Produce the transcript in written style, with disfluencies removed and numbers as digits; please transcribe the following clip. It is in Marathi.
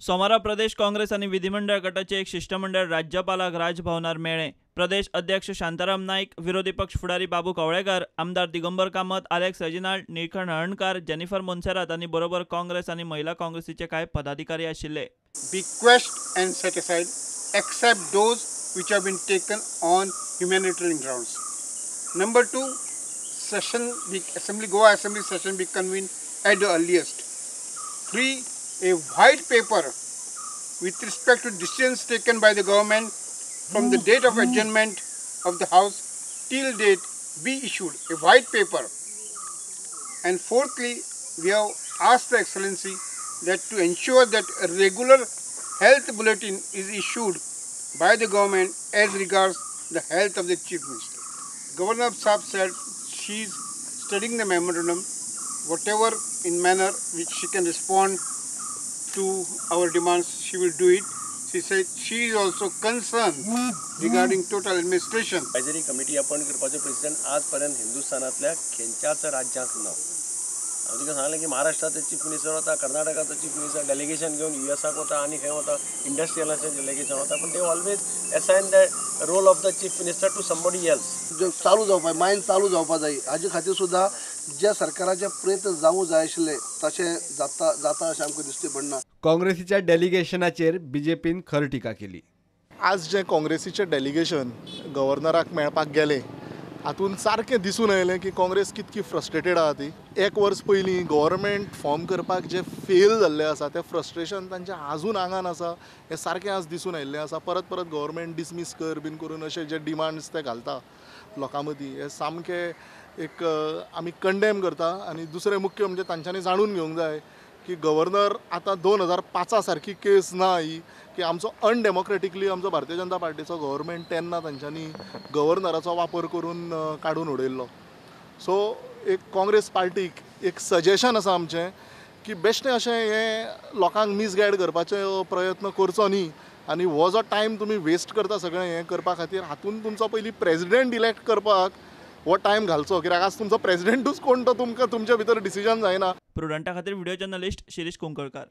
सोमारा प्रदेश काँग्रेस आणि विधिमंडळ गटाचे एक शिष्टमंडळ राज्यपालाक राजभवनार मेळ्ळे। प्रदेश अध्यक्ष शांताराम नाईक, विरोधी पक्ष फुडारी बाबू कवळेकर, आमदार Digambar Kamat, Alex Reginald, Nilkanth Halarnkar, Jennifer Monserrate आणि बरोबर काँग्रेस आणि महिला काँग्रेसीचे काही पदाधिकारी आशिल्ले। Bequest and set aside except those which have been taken on humanitarian grounds. Number 2, Goa Assembly session be convened at the earliest. 3, a white paper with respect to decisions taken by the government from the date of adjournment of the House till date be issued, a white paper. And fourthly, we have asked the Excellency that to ensure that a regular health bulletin is issued by the government as regards the health of the Chief Minister. Governor Saab said she is studying the memorandum, whatever in manner which she can respond to our demands, she will do it. She said she is also concerned regarding total administration. Advisory committee appoint करपाचो प्रेसिडेंट आजपर्यंत हिंदुस्थानातल्या खंयच्याच राज्यांक ना। हांव तुका सांगलें की महाराष्ट्राचो चीफ मिनिस्टर वता, कर्नाटकाचो चीफ मिनिस्टर डेलिगेशन घेवन यूएसाक वता आनी खंय वता, इंडस्ट्रियलाचें डेलिगेशन वता, पण ते always assign the role of the chief minister to somebody else. चालू जावपाक मायंड चालू जावपाक जाय। हाजे खातीर सुद्दां ज्या सरकाराचे प्रयत्न जावूं जाय आशिल्ले तशें जाता अशें आमकां दिसती पडना। काँग्रेसीच्या डेलिगेशनाचेर बीजेपीन खर टिका केली। आज जे काँग्रेसीचे डेलिगेशन गव्हर्नराक मेळपाक गेले, हातून सारकें दिसून आयलें की काँग्रेस कितकी फ्रस्ट्रेटेड आहा ती। एक वर्स पयलीं गव्हर्नमेंट फॉर्म करपाक जे फेल जाल्ले आसा ते फ्रस्ट्रेशन तांच्या आजून आंगान आसा, हें सारकें आज दिसून आयिल्लें आसा। परत गव्हर्नमेंट डिसमीस कर बीन करून अशे जे डिमांड्स ते घालता लोकां मदीं, हे सामकें एक आमी कंडेम करता। आनी दुसरें मुख्य म्हणजे तांच्यांनी जाणून घेवंक जाय की गव्हर्नर आतां 2005 सारकी केस ना ही, की आमचो अनडेमोक्रेटिकली आमचो भारतीय जनता पार्टीचो गव्हर्नमेंट तेन्ना तांच्यांनी गव्हर्नराचो वापर करून काडून उडयल्लो। सो एक काँग्रेस पार्टीक एक सजेशन आसा आमचें की बेश्टें अशें हें लोकांक मिसगायड करपाचो प्रयत्न करचो न्ही, आनी हो जो टायम तुमी वेस्ट करता सगळें हें करपा खातीर, हातून तुमचो पयलीं प्रेजिडेंट इलेक्ट करपाक हो टायम घालचो, कित्याक आज तुमचो प्रेजिडेंटूच कोण तो तुमच्या भितर डिसिजन जायना। प्रुडंटा खातीर व्हिडिओ जर्नलिस्ट शिरीष कुंकळकार।